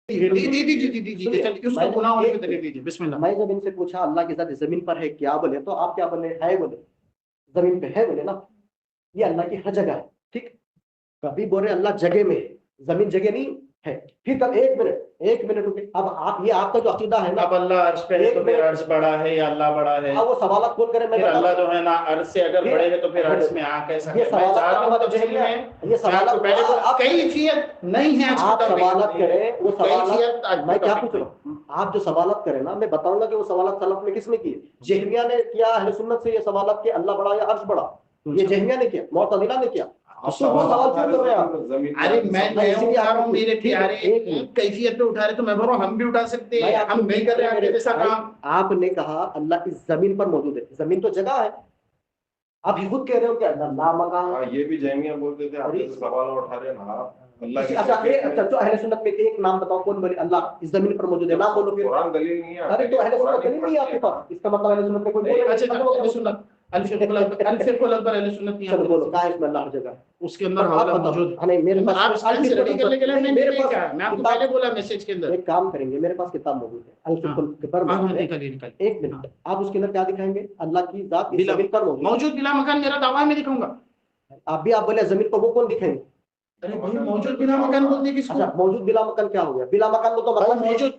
मैं जब इनसे पूछा अल्लाह की जात जमीन पर है क्या बोले, तो आप क्या बोले? है बोले, जमीन पे है बोले ना, ये अल्लाह की हर जगह है। ठीक, कभी बोले अल्लाह जगह में है, जमीन जगह नहीं है। फिर कब, एक मिनट रुके, अब आप, ये आपका जो अकीदा है ना, अब अल्लाह अर्श पे है तो फिर अर्श बड़ा है या अल्लाह बड़ा है? वो सवाल खोल कर मैं फिर अल्लाह जो है ना अर्श से अगर बड़े है तो फिर अर्श में आ कैसा है? ये सवाल कैफियत नहीं है, आप सवालत करें, वो सवाल मैं क्या पूछ रहा हूँ, आप जो सवालत करें ना, मैं बताऊंगा कि वो सवालत सलफ में किसने किए। जहमिया ने किया, अहले सुन्नत से ये सवालत कि अल्लाह बड़ा या अर्श बड़ा, ये जहमिया ने किया, मुअतज़िला ने किया। तो वो सवाल क्यों कर रहे हैं आप? अरे मैं उठा रहा हूँ, मेरे प्यारे कैफियत पे उठा रहे, तो मैं बोल रहा हूँ हम भी उठा सकते हैं, हम नहीं कर रहे हैं जैसा काम। आपने कहा अल्लाह इस जमीन पर मौजूद है, जमीन तो जगह है, आप ये खुद कह रहे हो कि अल्लाह मकान। ये भी जहमिया बोलते थे, आप जैसे सवाल उठा रहे हैं ना अल्लाह की। अच्छा तो अहले सुन्नत में एक नाम बताओ, कौन बोले अल्लाह इस जमीन पर मौजूद है, नाम बोलो फिर। कुरान दलील नहीं है। अरे तो अहले सुन्नत दलील नहीं है आपके पास, इसका मतलब अहले सुन्नत में कोई बोले। अच्छा अहले सुन्नत अल-फिक़्हुल अकबर अहले सुन्नत नहीं है। चलो बोलो, कहां है इसमें अल्लाह हर जगह? उसके अंदर हवाला मौजूद। नहीं मेरे पास, आप आंसर रेडी करने के लिए मेरे पास, मैं आपको पहले बोला मैसेज के अंदर। एक काम करेंगे, मेरे पास किताब मौजूद है अल-फिक़्हुल अकबर। एक मिनट, आप उसके अंदर क्या दिखाएंगे? अल्लाह की जात इस जमीन पर मौजूद बिला मकान, मेरा दावा है मैं दिखाऊंगा। आप भी आप बोले जमीन पर, वो कौन दिखाएंगे? अरे भाई मौजूद बिला मकान बोलते हैं किसको? अच्छा मौजूद बिला मकान क्या हो गया? बिला मकान तो मतलब मौजूद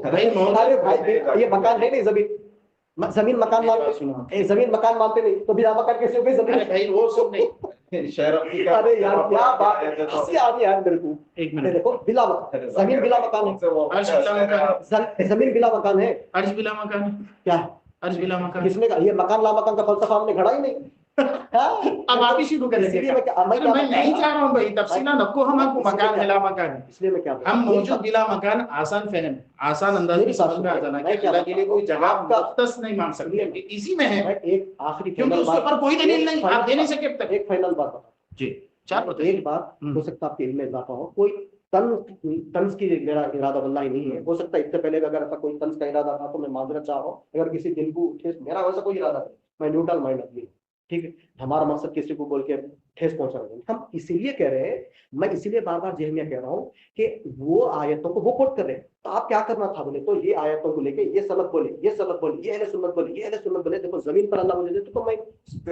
भाई, अरे भाई ये मकान है नहीं, जमीन मकान मानते, जमीन मकान मानते नहीं तो बिला मकान कैसे हो गई जमीन? अरे भाई वो सब नहीं शहर। अरे यार क्या बात है, इससे आगे यार मेरे को एक मिनट देखो, बिला मकान, जमीन बिला मकान है, अर्श बिला मकान, जमीन बिला मकान है, अर्श बिला मकान क्या अर्श बिला मकान किसने कहा? ये मकान ला मकान का फलसफा हमने घड़ा ही नहीं। अब आप ही शुरू करेंगे। मैं नहीं चाह रहा हूँ भाई तफसीला नको, हम आपको मकान है ला मकान है, इसलिए मैं क्या हम मौजूद बिला मकान आसान फहम, आसान अंदाज में समझ में आ जाना कि अल्लाह के लिए कोई जगह मुख्तस नहीं मान सकते, इसी में है। एक आखिरी, क्योंकि उसके ऊपर कोई दलील नहीं, आप दे नहीं सके अब तक। एक फाइनल बात बता जी, चार एक बात, हो सकता है आपके इल्म में इजाफा हो, कोई तंज की मेरा इरादा वल्लाही नहीं है, हो सकता है इससे पहले अगर ऐसा कोई तंज का इरादा था तो मैं माजरत चाह रहा हूँ, अगर किसी दिल को ठेस, मेरा वैसा कोई इरादा नहीं, मैं न्यूट्रल माइंड आदमी, ठीक है। हमारा मकसद किसी को बोल के ठेस पहुंचाना नहीं, हम इसीलिए कह रहे हैं, मैं इसीलिए बार बार जहमिया कह रहा हूँ कि वो आयतों को वो कोट कर रहे हैं, तो आप क्या करना था बोले, तो ये आयतों को लेके ये सलफ बोले, ये सलफ बोले, ये अहले सुन्नत बोले, ये अहले सुन्नत बोले, देखो जमीन पर अल्लाह मुझे दे, तो मैं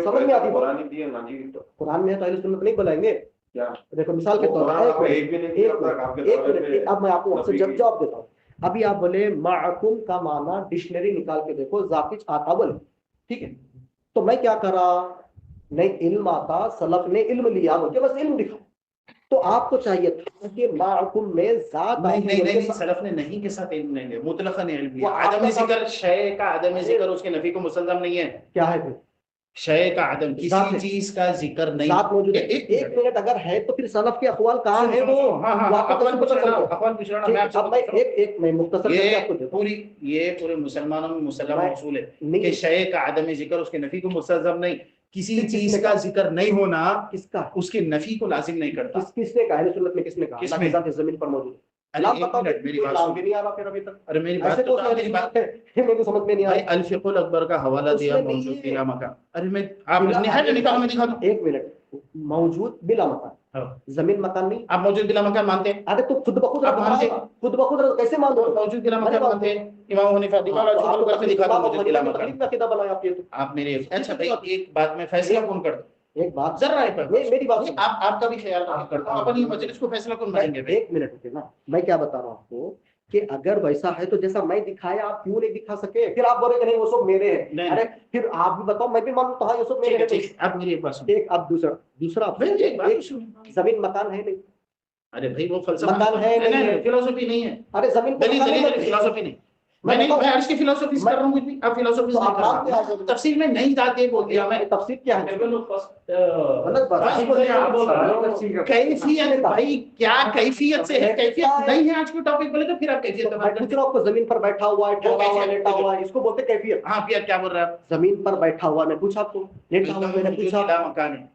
समझ में आती है। कुरान में है तो अहले सुन्नत नहीं बुलाएंगे क्या? देखो मिसाल के तौर पर एक मिनट, अब मैं आपको वहां से जवाब देता हूँ। अभी आप बोले माअकुम का माना डिक्शनरी निकाल के देखो, जाकिज आता बोले, ठीक है, तो मैं क्या करा, नहीं इल्म आता, सलफ ने इल्म लिया, मुझे बस इल्म दिखा, तो आपको चाहिए था कि माअकुम में जात नहीं सलफ ने नहीं के साथ इल्म नहीं है, मुतलकन इल्म है, आदम जिक्र शय का आदम जिक्र उसके नफी को मुसल्लम नहीं है। क्या है फिर? शय का आदम, किसी चीज का जिक्र नहीं, जात मौजूद है। एक मिनट, अगर है तो फिर सलफ के अक़वाल कहां है? वो अक़वाल पूछ रहा हूं मैं आपसे, अब एक मैं मुख्तसर करके आपको देता हूं। ये पूरे मुसलमानों में मुसल्लम उसूल है कि शय का आदम जिक्र उसके नफी को मुसल्लम नहीं, किसी चीज का जिक्र नहीं होना किसका उसके नफी को लाजिम नहीं करता। किसने कहा? अहले सुन्नत में किसने कहा अल्लाह की जात जमीन पर मौजूद है? मेरी बात भी नहीं आ रहा फिर अभी तक। अरे मेरी बात तो मेरी बात है, मेरे को समझ में नहीं आ रहा। अल-फिक़्हुल अकबर का हवाला दिया मौजूद बिला मकान। अरे मैं आप निहायत निकालो, मैं दिखा दूं। एक मिनट, मौजूद बिला मकान, जमीन मकान नहीं, आप मौजूद बिला मकान मानते हैं? अरे तो खुद ब खुद आप मानते, खुद ब खुद कैसे मान दो? मौजूद बिला मकान मानते हैं? इमाम हनीफा दिखा शुरू करके दिखा दो मौजूद बिला मकान। किताब बनाया आप, ये तो आप मेरे, अच्छा भाई एक बात में फैसला कौन करता? एक बात जरा है मेरी बात, आप आपका भी ख्याल करता हूं, अपनी मजलिस को फैसला कौन मानेंगे? एक मिनट रुकिए ना, मैं क्या बता रहा हूं आपको कि अगर वैसा है तो जैसा मैं दिखाया आप क्यों नहीं दिखा सके? फिर आप बोले कि नहीं वो सब मेरे हैं। अरे फिर आप भी बताओ, मैं भी मानूं तो हाँ ये सब मेरे हैं। आप मेरी एक बात सुनिए, एक अब दूसरा जमीन मकान है नहीं। अरे भाई वो फलसफा मकान है नहीं, फिलोसफी नहीं है। अरे जमीन फिलोसफी नहीं, मैं अर्श की फिलोसफी कर रहा हूं इतनी, अब फिलोसफी नहीं कर रहा, तफसीर में नहीं जाते बोल दिया मैं। तफसीर क्या है? कैफियत भाई, क्या कैफियत से है? कैफियत नहीं है आज के टॉपिक बोले तो फिर आप कैफियत पूछ रहा हूं आपको, जमीन पर बैठा हुआ है, ठहरा हुआ, लेटा हुआ है, इसको बोलते कैफियत। हाँ फिर क्या बोल रहा है? जमीन पर बैठा हुआ, मैं पूछा आपको, लेटा हुआ मैंने पूछा, मकान है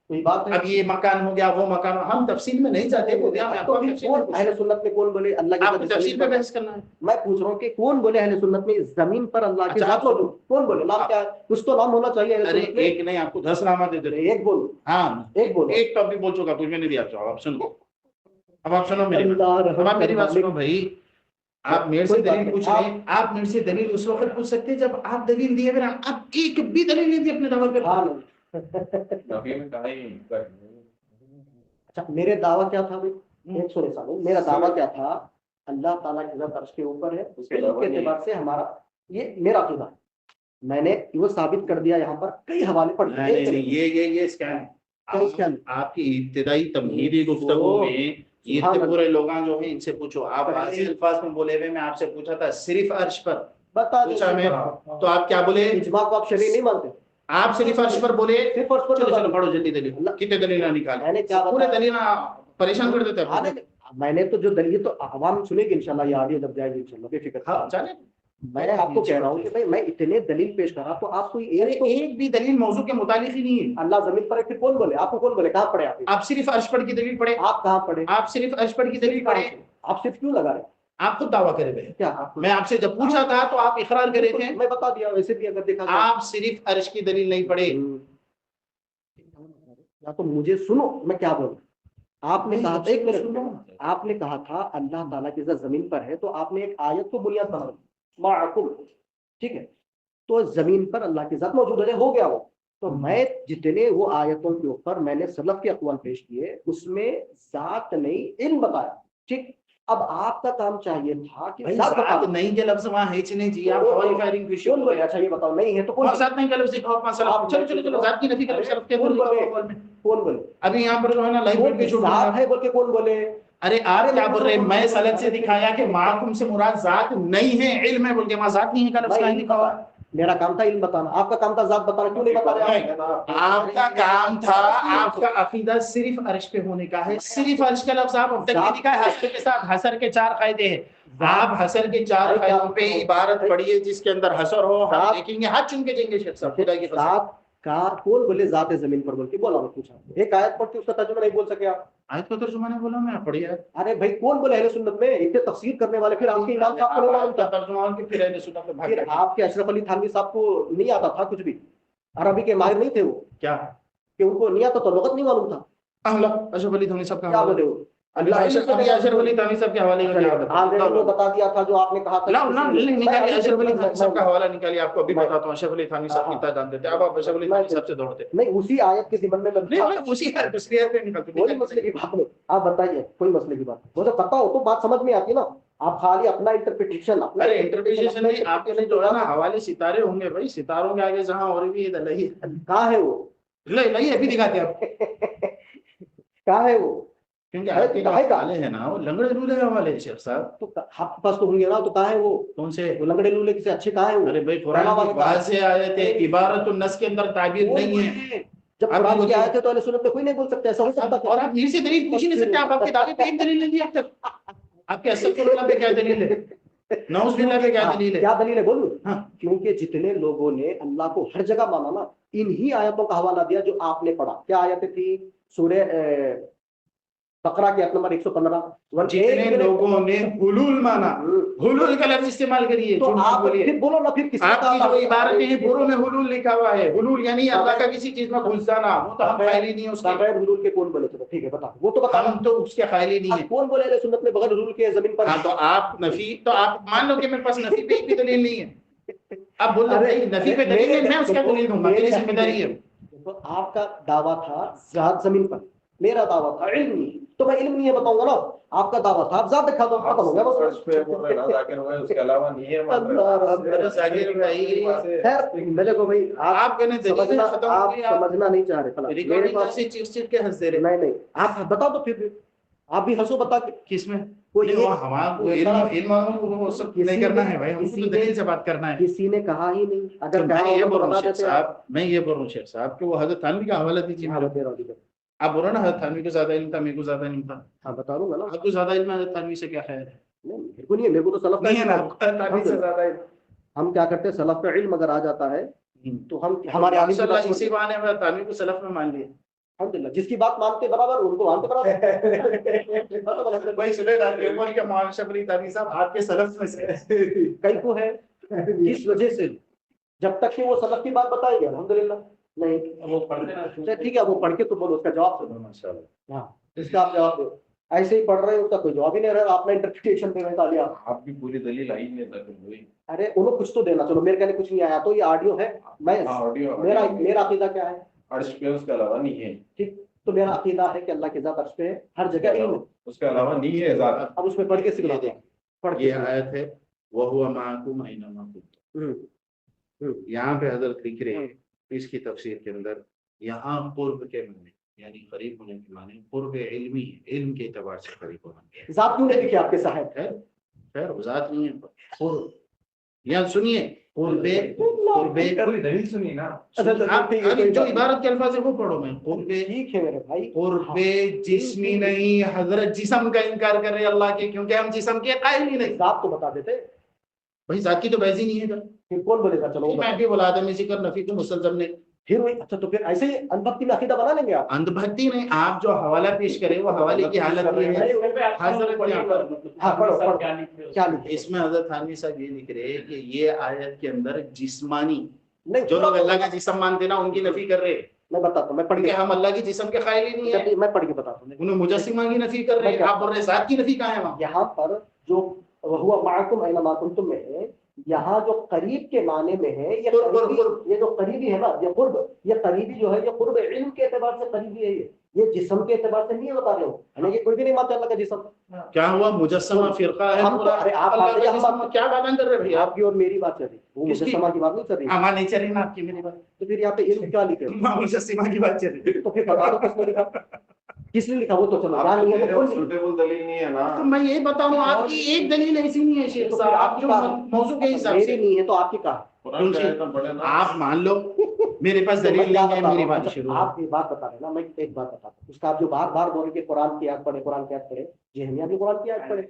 कोई बात है। अब ये मकान हो गया, वो मकान, हम तफसील में नहीं जाते बोल दिया। मैं आपको अहले सुन्नत में कौन बोले अल्लाह की आपको तफसील पे बहस करना है? मैं पूछ रहा हूँ कि कौन बोले अहले सुन्नत में जमीन पर अल्लाह की जात मौजूद? कौन बोले? नाम क्या है? कुछ तो नाम होना चाहिए। अरे एक नहीं, आपको 10 नामा दे दे। एक बोलो। हाँ एक बोलो। एक टॉपिक बोल चुका, कुछ में नहीं दिया। आप सुन लो, अब आप सुनो मेरी बात, अब आप मेरी बात सुनो भाई, आप मेरे से दलील पूछ रहे हैं, आप मेरे से दलील उस वक्त पूछ सकते हैं जब आप दलील दिए बिना, आप एक भी दलील नहीं दी अपने दावा पे। नबी में कहा ही अच्छा, मेरे दावा क्या था भाई, एक सुने सामने, मेरा दावा क्या था, अल्लाह ताला की इज्जत अर्श के ऊपर है, उसके एतबार से हमारा ये मेरा अकीदा है। मैंने वो साबित कर दिया, यहाँ पर कई हवाले पढ़ नहीं नहीं नहीं, ये स्कैम है। आपकी इब्तिदाई तमहीदी गुफ्तगू में ये इतने पूरे लोग जो हैं इनसे पूछो, आप वाज़ेह अल्फाज में बोले हुए, मैं आपसे पूछा था सिर्फ अर्श पर बता पूछा मैं, तो आप क्या बोले? इजमा को आप शरीय नहीं मानते, आप सिर्फ अर्श पर बोले। सिर्फ अर्श पर। चलो पढ़ो जल्दी दलील, कितने दलील निकाले? मैंने क्या पूरे दलील परेशान कर देते हैं। मैंने तो जो दलील तो आवाम सुनेगी इंशाल्लाह, ये आगे जब जाएगी इंशाल्लाह, बेफिक्र। हाँ चले, मैं आपको कह रहा हूँ कि भाई मैं इतने दलील पेश कर रहा, तो आप कोई एक भी दलील मौजू के मुतालिक ही नहीं है। अल्लाह जमीन पर है, फिर कौन बोले? आपको कौन बोले? कहाँ पढ़े आप सिर्फ अर्श पर की दलील पढ़े। आप कहाँ पढ़े? आप सिर्फ अर्श पर की दलील पढ़े। आप सिर्फ क्यों लगा रहे? आप खुद दावा करे हुए। क्या मैं आपसे जब पूछा था तो आप इकरार करे थे, मैं बता दिया। वैसे भी अगर देखा आप सिर्फ अर्श की दलील नहीं पढ़े। या तो मुझे सुनो मैं क्या बोलूं। आपने कहा था, एक मिनट सुनो, आपने कहा था अल्लाह ताला की इज्जत जमीन पर है, तो आपने एक आयत को बुनियाद बना दी, माअकुम, ठीक है, तो जमीन पर अल्लाह की इज्जत मौजूद है, हो गया वो। तो मैं जितने वो आयतों के ऊपर मैंने सलफ के अक़वाल पेश किए, उसमें जात नहीं इल्म बताया, ठीक। अब आपका काम चाहिए था कि जात नहीं के लफ्ज वहां है ही नहीं जी, आप हवाई फायरिंग पे क्यों बोले? अच्छा ये बताओ, नहीं है तो कौन जात नहीं का लफ्ज दिखाओ अपना सलफ। चलो जात की नफी करो सलफ के कौन बोले? अभी यहाँ पर जो है ना लाइव वीडियो शूट जात है बोल के कौन बोले? अरे आप क्या बोल रहे हैं? मैं सलफ से दिखाया कि माकुम से मुराद जात नहीं है, इल्म है बोल के, वहां जात नहीं है का लफ्ज कहीं दिखाओ। मेरा काम था इल्म बताना, आपका काम था जात बताना, क्यों नहीं बता रहे? आपका काम था, आपका अकीदा सिर्फ अर्श पे होने का है, सिर्फ अर्श का लफ्ज आप अब तक नहीं दिखाए। हसर के साथ हसर के 4 कायदे हैं, आप हसर के 4 कायदों पे इबारत पढ़िए जिसके अंदर हसर हो, हम देखेंगे, हाथ चुन के देंगे शेख साहब, खुदा की कसम। का कौन बोले जात जमीन पर बोल के? बोला, मैं पूछा, एक आयत पढ़ती उसका तर्जुमा नहीं बोल सके आप? आयत का तर्जुमा नहीं बोला मैं, पढ़िए। अरे भाई कौन बोले अहले सुन्नत में इतने तफसीर करने वाले? फिर आपके इमाम साहब को मालूम था तर्जुमा के, फिर अहले सुन्नत पे भाग फिर आपके अशरफ अली थानवी साहब को नहीं आता था कुछ भी, अरबी के माहिर नहीं थे वो, क्या कि उनको नहीं आता तो लुगत नहीं मालूम था? अशरफ अली थानवी साहब का क्या बोले वो? अशरफ अली थानवी साहब के हवाले का वो बता दिया था जो आपने कहा था। निकालिए अशरफ अली थानवी साहब का हवाला निकालिए, आपको अभी बताता हूं। अशरफ अली थानवी साहब कितना जानते थे, अब आप अशरफ अली थानवी साहब से दौड़ते नहीं, उसी आयत के ज़िम्मन में उसी आयत पे निकालते। कोई मसले की बात नहीं, आप बताइए, कोई मसले की बात मुझे पता हो तो बात समझ में आती ना। आप खाली अपना इंटरप्रिटेशन, अरे इंटरप्रिटेशन नहीं, आपके लिए जो है ना हवाले सितारे होंगे भाई, सितारों के आगे जहां और भी लही कहाँ है वो? लही अभी दिखाते हैं आप कहाँ है वो? क्योंकि आपके हवाले है ना वो लंगड़े लूले हवाले है शेख साहब, तो आपके पास तो होंगे ना, तो कहाँ है वो? कौन से वो लंगड़े लूले से अच्छे कहाँ है वो? अरे भाई कुरान की बात से आए थे, इबारत नस के अंदर ताबीर नहीं है। जब कुरान के आए थे तो अहले सुन्नत में कोई नहीं बोल सकता, ऐसा हो सकता? और आप मेरे से दलील पूछ ही नहीं सकते, आप आपके दावे पे एक दलील नहीं दी अब तक। आपके अस्तगफिरुल्लाह पे क्या दलील है? नऊज़ बिल्लाह पे क्या दलील है? क्या दलील है बोलूं? हाँ। क्योंकि जितने लोगों ने अल्लाह को हर जगह माना ना, इन्हीं आयतों का हवाला दिया जो आपने पढ़ा। क्या आयतें थी? सूरह बकरा की आयत नंबर 115। जितने लोगों ने हुलूल माना, हुलूल का लफ्ज इस्तेमाल करिए, तो आप फिर बोलो ना, फिर किसी आपकी जो इबारतें हैं बुरों में हुलूल लिखा हुआ है। हुलूल यानी अल्लाह का किसी चीज में घुस जाना, वो तो हम ख्याल ही नहीं है उसके। बगैर हुलूल के कौन बोले? तो ठीक है बता, वो तो बता, हम तो उसके ख्याल ही नहीं है। कौन बोले अहले सुन्नत में बगैर हुलूल के जमीन पर? हाँ तो आप नफी, तो आप मान लो कि मेरे पास नफी पे भी दलील नहीं है, आप बोल रहे हैं नफी पे दलील है, मैं उसका दलील दूंगा, मेरी जिम्मेदारी है। तो आपका दावा था जात जमीन पर, मेरा दावा था इल्म, तो मैं इल्म नहीं है बताऊंगा ना। आपका दावा था आप जात दिखा दो, खत्म हो गया बस। उसके अलावा नहीं है। मेरे को भाई आप समझना नहीं चाह रहे, मेरे पास नहीं, आप बताओ तो फिर आप भी हंसो, बता किसमें कोई नहीं करना है भाई, हमको तो दलील से बात करना है। किसी ने कहा ही नहीं। अगर मैं ये बोल रहा हूँ शेख साहब कि वो हजरत थानवी का हवाला दीजिए। आप बोलो ना हजरत थानवी को ज्यादा इल्म था, मेरे को ज्यादा इल्म था। हाँ बता दूंगा ना। आपको ज्यादा इल्म है हजरत थानवी से, क्या ख्याल है? मेरे को नहीं है, मेरे को तो सलफ नहीं है ना, थानवी से ज्यादा इल्म। हम क्या करते हैं, सलफ का इल्म अगर आ जाता है तो हम हमारे इसी बहाने में थानवी को सलफ में मान लिया। अल्हम्दुलिल्लाह, जिसकी बात मानते बराबर उनको मानते बराबर। भाई सुने के माशा अली थानवी साहब आपके सलफ में से कई को है, किस वजह से? जब तक कि वो सलफ की बात बताएंगे अल्हम्दुलिल्लाह। नहीं वो पढ़ते ना, ठीक है, वो पढ़ के तो बोलो, उसका जवाब दो माशाल्लाह। हाँ, इसका आप जवाब दो। ऐसे ही पढ़ रहे हो, उसका कोई जवाब ही नहीं रहा, आपने इंटरप्रिटेशन पे बता दिया। आपकी पूरी दलील आई नहीं तक हुई। अरे उन्हें कुछ तो देना, चलो मेरे कहने कुछ नहीं आया तो ये ऑडियो है, मैं ऑडियो मेरा अकीदा क्या है, अर्श पे उसके अलावा नहीं है। ठीक, तो मेरा अकीदा है कि अल्लाह की जात अर्श पे है, हर जगह इल्म है। उसके अलावा नहीं है जात। अब उसमें पढ़ के सिखलाते हैं, पढ़ के ये सिखलाते आयत है वह हुआ माकुम ऐनमा कुंतुम। हैं। यहाँ पे हजरत लिख रहे हैं इसकी तफसीर के अंदर, यहाँ कुर्ब के माने यानी करीब होने के माने कुर्ब इल्मी है, इल्म के एतबार से करीब होना। जात क्यों नहीं लिखे आपके साहब? खैर वजात नहीं है कुर्ब। यहाँ सुनिए कुर्बे कुर्बे पूरी दलील सुनी ना। आप खाली जो इबारत के अल्फाज है वो पढ़ो। मैं कुर्बे ठीक है मेरे भाई, कुर्बे जिस्मी नहीं, हजरत जिस्म का इनकार कर रहे अल्लाह के, क्योंकि हम जिस्म के कायल ही नहीं। जात तो बता देते, भाई जात की तो बैज ही नहीं है। फिर कौन बोलेगा? चलो वो मैं भी बोला था मैं जिक्र नफी को मुसलजम ने। फिर वही, अच्छा तो फिर ऐसे ही अनभक्ति में अकीदा बना लेंगे आप? अंधभक्ति नहीं, आप जो हवाला पेश करें वो हवाले की हालत ये है। हजरत यहाँ पर हाँ पढ़ो पढ़ो, क्या लिखे? इसमें हजरत थानवी साहब ये लिख रहे हैं कि ये आयत के अंदर जिस्मानी, नहीं जो लोग अल्लाह का जिस्म मानते ना उनकी नफी कर रहे हैं, मैं बताता हूँ, मैं पढ़ क्योंकि के हम अल्लाह की जिस्म के कायल ही नहीं है। मैं पढ़ के बताता हूँ। उन्हें मुजस्सिमा की नफी कर रहे हैं, आप बोल रहे हैं जात की नफी कहाँ है वहाँ? यहाँ पर जो हुआ माकुम ऐनमा कुंतुम में है, यहाँ जो करीब के माने में है, ये करीबी, ये जो करीबी है ना, ये कुर्ब, ये करीबी जो है, ये कुर्ब इल्म के एतबार से करीबी है, ये जिस्म के एतबार से नहीं है, बता रहे हो। हमें ये कोई भी नहीं मानता अल्लाह का जिस्म। क्या हुआ मुजस्समा फिरका है हम तो, पूरा, अरे आप अल्लाह का हम जिस्म क्या बयान कर रहे हैं भैया? आपकी और मेरी बात चल रही, वो किसकी? मुजस्समा की बात नहीं चल रही। हमारा नहीं चली ना आपकी मेरी बात, तो फिर यहाँ पे इल्म क्या लिखे हो? मुजस्सिमा की बात चल रही। तो फिर बता दो किसने लिखा, किसने लिखा, वो तो चलो यहाँ नहीं है तो कौन लिखा? सुटेबल दलील नहीं है ना। तो मैं ये बता रहा हूँ आपकी एक दलील ऐसी नहीं है शेख तो साहब, फिर आप जो मौजू के हिसाब मेरी से नहीं है तो आपकी कहा? कुरान की आयत में पढ़े ना। आप मान लो मेरे पास तो मैं दलील क्या नहीं है, बता मेरी रहा हूँ? बात अच्छा, शुरू आप एक बात बता रहे ना, मैं एक बात बताता हूँ, उसका आप जो बार बार बोल के कुरान की आयत पढ़े, कुरान की आयत पढ़े, जेहमिया भी कुरान की आयत पढ़े,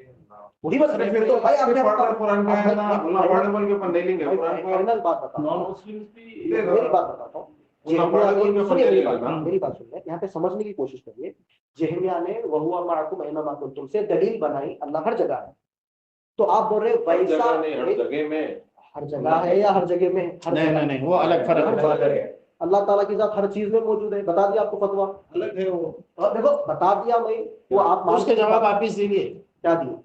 वही बस फिर तो भाई आप क्या पढ़ बता रहे कुरान का है ना, अल्लाह पढ़ने बोल के अपन नहीं लेंगे कुरान को। फाइनल बात बता रहा हूँ, मुस्लिम्स भी मेरी बात बताता हूँ। सुनिए मेरी बात सुनिए, यहाँ पे समझने की कोशिश करिए। जेहमिया ने वहुआ माकुम ऐनमा कुंतुम से दलील बनाई, अल्लाह हर जगह है, तो आप बोल रहे हर वैसा जगह नहीं, हर जगह में। हर जगह है या हर जगह में? हर नहीं जगह। नहीं नहीं, वो अलग फर्क हर बात जगह है। है। अल्लाह ताला की जात हर चीज में मौजूद है, बता दिया आपको फतवा, अलग है वो। और देखो बता दिया मैं, वो आप उसके जवाब आप इस दीजिए, क्या दिए?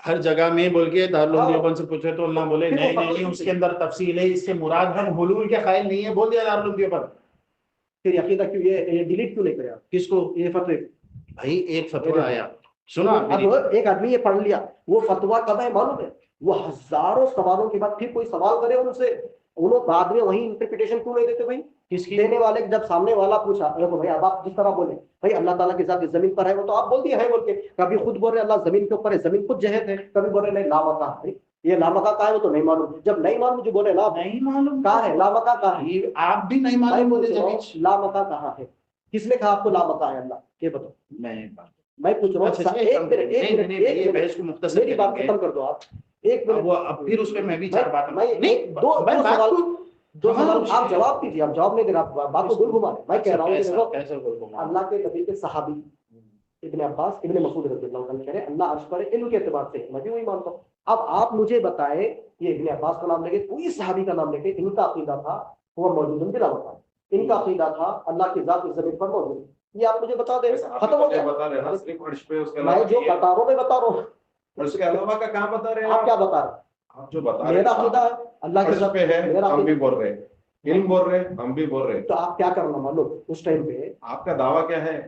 हर जगह में बोल के दारुल हाँ। देवबंद से पूछे तो अल्लाह बोले फिर वो नहीं नहीं फतवा नहीं, नहीं उसके अंदर तफसील है, इससे मुराद हम हुलूल के कायल नहीं है, बोल दिया दारुल देवबंद। फिर यकीदा क्यों ये डिलीट क्यों नहीं करे आप? किसको? ये फतवे भाई एक फतवा आया, सुना अब एक आदमी ये पढ़ लिया, वो फतवा कब है मालूम है? वो हजारों सवालों के बाद फिर कोई सवाल करे उनसे, उन्होंने बाद में वही इंटरप्रिटेशन क्यों नहीं देते भाई? किसकी? देने वाले जब सामने वाला पूछा, देखो भाई अब आप जिस तरह बोले भाई अल्लाह ताला की जात जमीन पर है, वो तो आप बोल दिए है बोल के, कभी खुद बोल रहे अल्लाह जमीन के ऊपर है, जमीन खुद जहत है, कभी बोल रहे नहीं लामका है, ये लामका का है वो तो नहीं मालूम, जब नहीं मालूम जो बोले ना नहीं मालूम कहा है लामका का है, ये आप भी नहीं मालूम बोले जमीन। लामका कहाँ है? किसने कहा आपको लामका है अल्लाह? ये बताओ, मैं पूछ रहा हूँ। अच्छा, एक मिनट एक मिनट ये एक बहस को मिनट मुख्तसर मेरी बात करेंगे। खत्म कर दो आप, एक मिनट। वो अब फिर उस पे मैं भी चार बात मैं नहीं, दो मैं दो बात सवाल, को दो सवाल आप जवाब दीजिए, आप जवाब नहीं दे रहे, आप बात को गुल घुमा रहे। मैं कह रहा हूँ कि देखो कैसे बोल अल्लाह के नबी के सहाबी इब्ने अब्बास इब्ने मसूद रज़ियल्लाहु अन्हु कह रहे हैं अल्लाह अर्श पर है, इनके एतबार से मैं भी वही मानता हूँ। अब आप मुझे बताएं, ये इब्ने अब्बास का नाम लेके कोई सहाबी का नाम लेके, इनका अकीदा था हुआ मौजूद बिला मकान, इनका अकीदा था अल्लाह की जात इस जमीन पर मौजूद है, ये आप मुझे बता दें, खत्म हो गया। बता रहे हैं ना सिर्फ अर्श पे, उसके मैं अलावा जो बता रहा हूँ मैं बता रहा हूँ, उसके अलावा का कहाँ बता रहे हैं आप क्या बता रहे हैं? आप जो बता रहे मेरा हैं अकीदा है अल्लाह की अर्श जात पे है, मेरा हम भी अकीदा। बोल रहे हैं, इल्म बोल रहे हैं, हम भी बोल रहे हैं। तो आप क्या करना मालूम उस टाइम पे आपका दावा क्या है?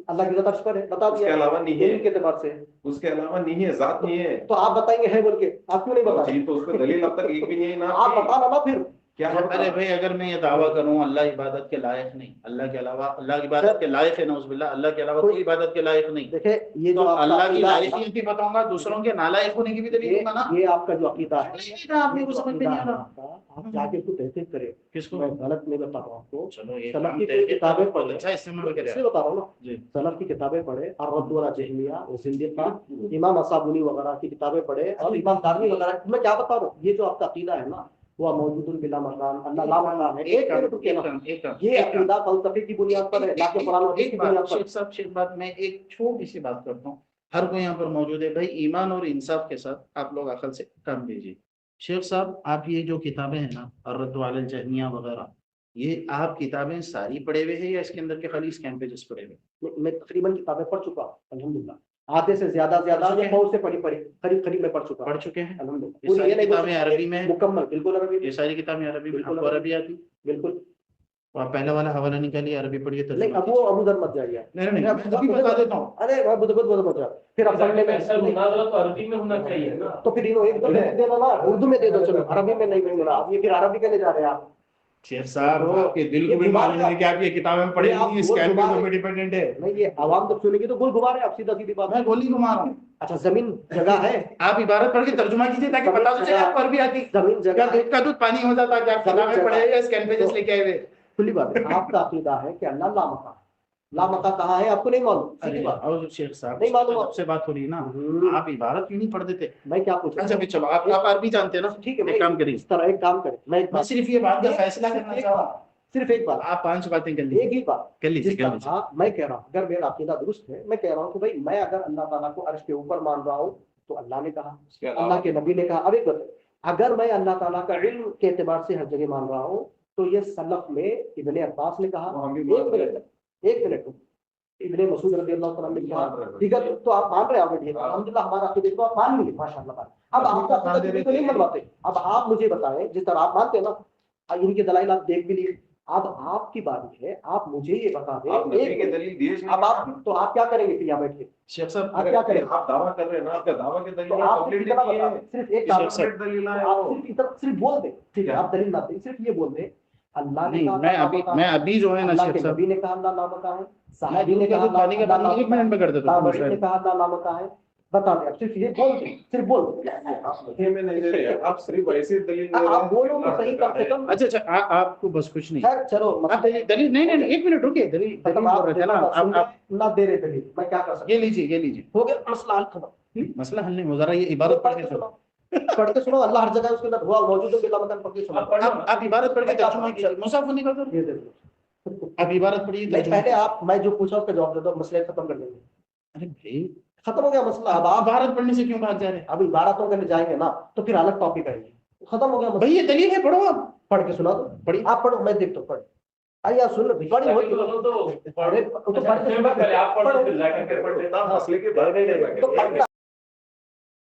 अल्लाह की जात अर्श पर है, बता उसके दिया, अलावा नहीं है, इनके एतबार से। उसके अलावा नहीं है, जात नहीं है। तो आप बताएंगे है बोल के, आप क्यों नहीं बता रहे? जी, तो उसको दलील अब तक एक भी नहीं है ना आप बताना ना फिर। क्या है? अरे भाई अगर मैं ये दावा करूं अल्लाह इबादत के लायक नहीं, अल्लाह के अलावा अल्लाह की इबादत के लायक है नौजुबिल्लाह, अल्लाह के अलावा कोई इबादत के लायक नहीं, देखे ये तो जो आपका अल्लाह की अकीदा है लायकियत भी बताऊंगा, दूसरों के नालायक होने की भी दलील दूंगा ना। ये आपका जो अकीदा है, आपने को समझ में नहीं आ रहा। आप जाके खुद तहकीक करें, किसको? मैं गलत नहीं बता रहा हूँ आपको। चलो ये सलफ काम की तहकीक किताबें बहुत पढ़े, अच्छा इस्तेमाल इसलिए करें बता रहा हूँ ना, जी। सलफ की किताबें पढ़े, अर्रद्द अला जहमिया, ज़िंदीक़ा, इमाम असाबुनी वगैरह की किताबें पढ़े, और इमाम दारमी वगैरह। मैं क्या बता रहा हूँ, ये जो आपका अकीदा है ना, वो मौजूदुन बिला मकान, अल्लाह ला मकान है, एक मिनट रुकिए ना, ये अकीदा फलसफे की बुनियाद पर है, ना कि कुरान और हदीस की बुनियाद पर। शेख साहब शेख बात मैं एक छोटी सी बात करता हूँ, हर कोई यहाँ पर मौजूद है भाई, ईमान और इंसाफ के साथ आप लोग अकल से काम लीजिए। शेख साहब आप ये जो किताबें हैं ना अर्रद्दु अलल जहमिया वगैरह, ये आप किताबें सारी पढ़े हुए हैं या इसके अंदर के खाली स्कैम पेजेस पढ़े हुए? मैं तकरीबन किताबें पढ़ चुका हूँ अल्हम्दुलिल्लाह। आधे से ज्यादा या बहुत से करीब करीब में पढ़ चुका हूं। पढ़ चुके हैं? अल्हम्दुलिल्लाह। ये पूरी सारी ये नहीं बोल किताबें सकता, अरबी में हैं? मुकम्मल बिल्कुल अरबी ये सारी किताबें अरबी में? बिल्कुल आपको अरबी आती? बिल्कुल। तो आप पहला वाला हवाला निकालिए, अरबी पढ़िए, नहीं तर्जुमा अब वो अबू दर मत जाइए। नहीं नहीं, मैं अभी बता देता हूँ। अरे मैं बुध मत जाओ, फिर आप पढ़ने में सर मुनाजरा तो अरबी में होना चाहिए ना। तो फिर इन्हों एक तो दे देना ना, उर्दू में दे दो, चलो अरबी में नहीं मिला। आप ये फिर अरबी के लिए जा रहे हैं आप। शेख साहब, तो आपके दिल ये को भी घुमा मालूम है रहे कि आप ये किताबें पढ़ी ये आप नहीं, इस गोल कैंप घुमा में रहे- डिपेंडेंट है। नहीं ये आवाम जब सुनेगी तो गोल घुमा रहे हैं आप, सीधा सीधी बात। मैं गोली घुमा रहा हूँ। अच्छा जमीन जगह है, आप इबारत पढ़ के तर्जुमा कीजिए ताकि पता तो चले आपको अरबी आती। जमीन क्या जगह है, दूध का दूध पानी हो जाता कि आप किताबें जगह- पढ़े या स्कैन पेजेस लेके आए हुए? खुली बात है। आपका अकीदा है कि अल्लाह लामका, लामका कहाँ है आपको नहीं मालूम, सीधी अरे बात। और शेख साहब, नहीं मालूम आपसे बात हो रही है ना, आप इबारत क्यों नहीं पढ़ देते? मैं क्या पूछ रहा अच्छा हूँ? फिर चलो, आप अरबी जानते हैं ना, ठीक है, एक काम करिए, इस तरह एक काम करें, मैं एक मैं बात सिर्फ ये बात का फैसला सिर्फ करना एक चाह रहा बात, हूँ। सिर्फ एक बात, आप 5 बातें कर एक लीजिए, ही बात। कर लीजिए, जिस कर लीजिए। तरह मैं कह रहा हूँ, अगर मेरा अकीदा दुरुस्त है, मैं कह रहा हूँ कि भाई मैं अगर अल्लाह ताला को अर्श के ऊपर मान रहा हूँ तो अल्लाह ने कहा, इसके अल्लाह अलावा के नबी ने कहा। अब एक बात, अगर मैं अल्लाह ताला का इल्म के एतबार से हर जगह मान रहा हूँ तो ये सलफ में इब्ने अब्बास ने कहा, वो हम भी एक मान रहे मिनट एक मिनट, इब्ने मसूद रज़ियल्लाहु तआला ने कहा, मान रहे हैं। ठीक है तो आप मान रहे हैं, अल्हम्दुलिल्लाह हमारा अकीदा तो आप मान लिए, माशाअल्लाह। अब आपका अकीदा तो नहीं मनवाते। अब आप मुझे बताएं, जिस तरह आप मानते हैं ना, इनके दलाइल आप देख भी लिए, अब आपकी बारी है, आप मुझे ये बता आप दें नबी के दलील दिए नहीं। अब आप तो आप क्या करेंगे फिर यहाँ बैठ के? शेख साहब, आप क्या करें? आप दावा कर रहे हैं ना, आपका दावा के तो दलील आप कंप्लीट कितना नहीं बता, किए। सिर्फ एक काम, कंप्लीट दलील है आप वो। सिर्फ इतना सिर्फ बोल दे, ठीक है आप दलील ना दें, सिर्फ ये बोल दे अल्लाह ने नहीं कहा मैं अभी जो है ना अल्लाह शेख के साहब, नबी ने कहा अल्लाह नाम का है, मैं सहाबी दूध ने का कहा दूध पानी का पानी 1 मिनट में कर देता हूँ। ताबरी ने कहा अल्लाह नाम का है। बता दे, अब सिर्फ ये बोल दे, सिर्फ बोल दे। ये में नहीं दे रहे हैं, आप सिर्फ ऐसी दलील दे रहे हैं। आप बोलो तो सही, कम से कम। अच्छा, आपको बस कुछ नहीं, खैर चलो, आप दलील नहीं 1 मिनट रुकिए, दलील मतलब बोल आप रहे थे ना, आप ना दे रहे दलील, मैं क्या कर सकता ये लीजिए, हूं? हो गया मसला हल खत्म। मसला हल नहीं हो रहा, ये इबारत पढ़ के सुनो। पढ़ के सुनो, अल्लाह हर जगह उसके अंदर हुआ मौजूद है, बिला मतलब पढ़ के सुनो। आप इबारत पढ़ के तर्जुमा कीजिए, मुसाफिर निकल कर ये देखो, आप इबारत पढ़िए, नहीं तर्जुमा पहले आप, मैं जो पूछा उसका जवाब दे दो, मसले खत्म कर लेंगे। अरे भाई, खत्म हो गया मसला। अब आप आप इबारत पढ़ने से क्यों भाग जा रहे हैं? अब इबारतों के लिए जाएंगे ना तो फिर अलग टॉपिक आएगी, खत्म हो गया मसला। भाई ये दलील है, पढ़ो आप। पढ़ के सुना दो, पढ़िए। आप पढ़ो, मैं देखता हूँ, पढ़ आइए आप सुन लो, बड़ी हो तो अरे तो पढ़ के सुना, आप पढ़ो, फिर जाकर के पढ़ लेता हूँ। मसले के बारे में तो पढ़ना